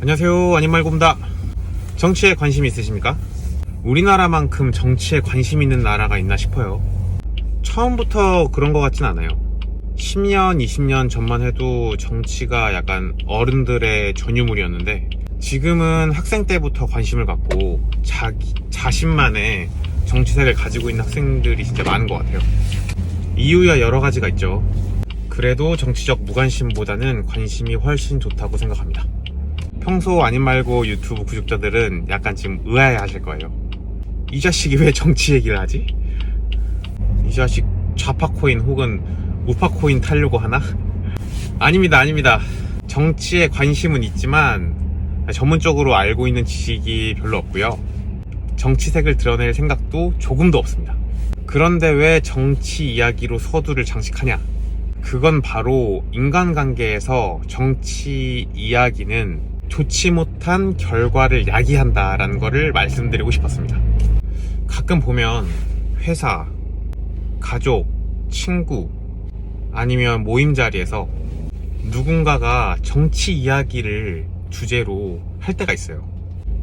안녕하세요, 아님말고입니다. 정치에 관심 있으십니까? 우리나라만큼 정치에 관심 있는 나라가 있나 싶어요. 처음부터 그런 것 같진 않아요. 10년, 20년 전만 해도 정치가 약간 어른들의 전유물이었는데, 지금은 학생 때부터 관심을 갖고 자신만의 정치색을 가지고 있는 학생들이 진짜 많은 것 같아요. 이유야 여러 가지가 있죠. 그래도 정치적 무관심보다는 관심이 훨씬 좋다고 생각합니다. 평소 아님말고 유튜브 구독자들은 약간 지금 의아해 하실 거예요. 이 자식이 왜 정치 얘기를 하지? 이 자식 좌파코인 혹은 우파코인 타려고 하나? 아닙니다. 정치에 관심은 있지만 전문적으로 알고 있는 지식이 별로 없고요. 정치색을 드러낼 생각도 조금도 없습니다. 그런데 왜 정치 이야기로 서두를 장식하냐? 그건 바로 인간관계에서 정치 이야기는 좋지 못한 결과를 야기한다라는 거를 말씀드리고 싶었습니다. 가끔 보면 회사, 가족, 친구 아니면 모임 자리에서 누군가가 정치 이야기를 주제로 할 때가 있어요.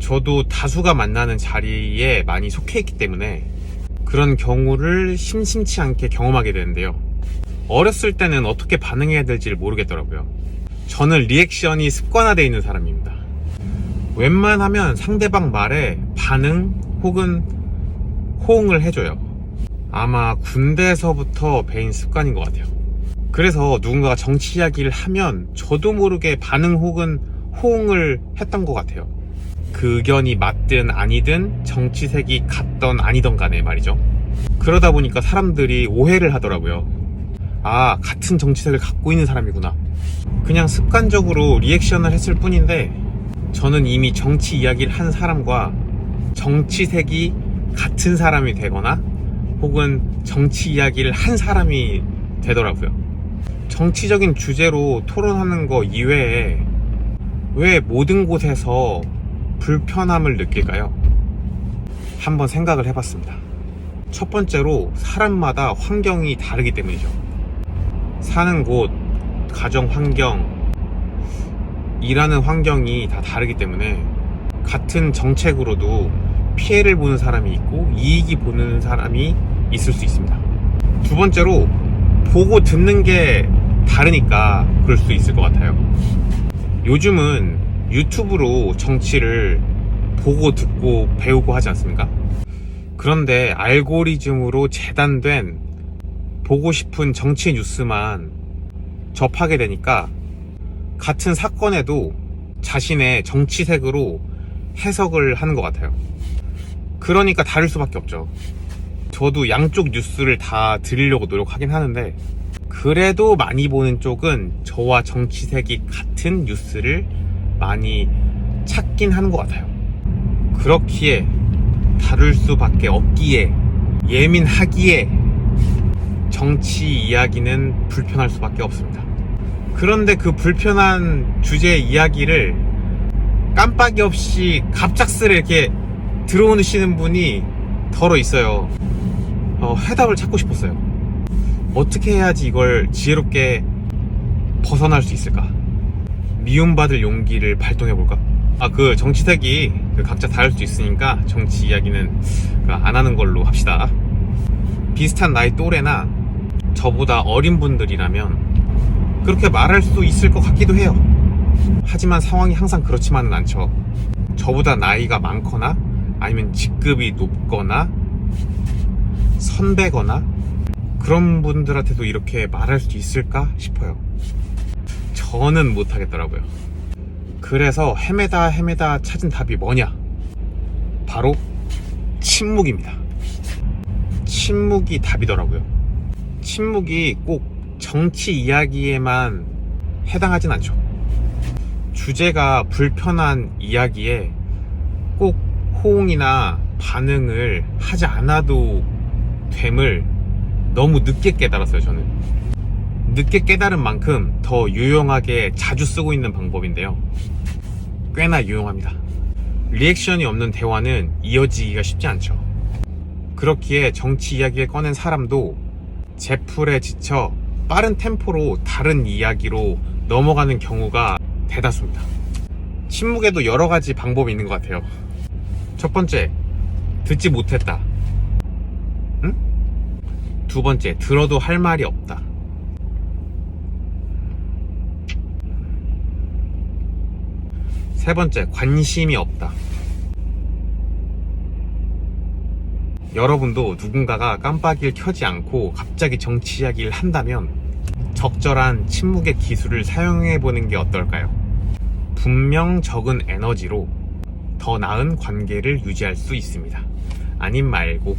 저도 다수가 만나는 자리에 많이 속해 있기 때문에 그런 경우를 심심치 않게 경험하게 되는데요. 어렸을 때는 어떻게 반응해야 될지를 모르겠더라고요. 저는 리액션이 습관화되어 있는 사람입니다. 웬만하면 상대방 말에 반응 혹은 호응을 해줘요. 아마 군대에서부터 배인 습관인 것 같아요. 그래서 누군가가 정치 이야기를 하면 저도 모르게 반응 혹은 호응을 했던 것 같아요. 그 의견이 맞든 아니든 정치색이 같던 아니던 간에 말이죠. 그러다 보니까 사람들이 오해를 하더라고요. 아, 같은 정치색을 갖고 있는 사람이구나. 그냥 습관적으로 리액션을 했을 뿐인데 저는 이미 정치 이야기를 한 사람과 정치색이 같은 사람이 되거나 혹은 정치 이야기를 한 사람이 되더라고요. 정치적인 주제로 토론하는 거 이외에 왜 모든 곳에서 불편함을 느낄까요? 한번 생각을 해봤습니다. 첫 번째로 사람마다 환경이 다르기 때문이죠. 사는 곳, 가정 환경, 일하는 환경이 다 다르기 때문에 같은 정책으로도 피해를 보는 사람이 있고 이익이 보는 사람이 있을 수 있습니다. 두 번째로 보고 듣는 게 다르니까 그럴 수도 있을 것 같아요. 요즘은 유튜브로 정치를 보고 듣고 배우고 하지 않습니까? 그런데 알고리즘으로 재단된 보고 싶은 정치 뉴스만 접하게 되니까 같은 사건에도 자신의 정치색으로 해석을 하는 것 같아요. 그러니까 다를 수밖에 없죠. 저도 양쪽 뉴스를 다 들으려고 노력하긴 하는데 그래도 많이 보는 쪽은 저와 정치색이 같은 뉴스를 많이 찾긴 하는 것 같아요. 그렇기에 다룰 수밖에 없기에 예민하기에 정치 이야기는 불편할 수밖에 없습니다. 그런데 그 불편한 주제 이야기를 깜빡이 없이 갑작스레 이렇게 들어오시는 분이 덜어 있어요. 해답을 찾고 싶었어요. 어떻게 해야지 이걸 지혜롭게 벗어날 수 있을까? 미움받을 용기를 발동해볼까? 그 정치색이 각자 다를 수 있으니까 정치 이야기는 안 하는 걸로 합시다. 비슷한 나이 또래나 저보다 어린 분들이라면 그렇게 말할 수 있을 것 같기도 해요. 하지만 상황이 항상 그렇지만은 않죠. 저보다 나이가 많거나 아니면 직급이 높거나 선배거나 그런 분들한테도 이렇게 말할 수 있을까 싶어요. 저는 못하겠더라고요. 그래서 헤매다 찾은 답이 뭐냐? 바로 침묵입니다. 침묵이 답이더라고요. 침묵이 꼭 정치 이야기에만 해당하진 않죠. 주제가 불편한 이야기에 꼭 호응이나 반응을 하지 않아도 됨을 너무 늦게 깨달았어요. 저는 늦게 깨달은 만큼 더 유용하게 자주 쓰고 있는 방법인데요. 꽤나 유용합니다. 리액션이 없는 대화는 이어지기가 쉽지 않죠. 그렇기에 정치 이야기를 꺼낸 사람도 제풀에 지쳐 빠른 템포로 다른 이야기로 넘어가는 경우가 대다수입니다. 침묵에도 여러 가지 방법이 있는 것 같아요. 첫 번째, 듣지 못했다. 응? 두 번째, 들어도 할 말이 없다. 세 번째, 관심이 없다. 여러분도 누군가가 깜빡이를 켜지 않고 갑자기 정치 이야기를 한다면 적절한 침묵의 기술을 사용해보는 게 어떨까요? 분명 적은 에너지로 더 나은 관계를 유지할 수 있습니다. 아님 말고.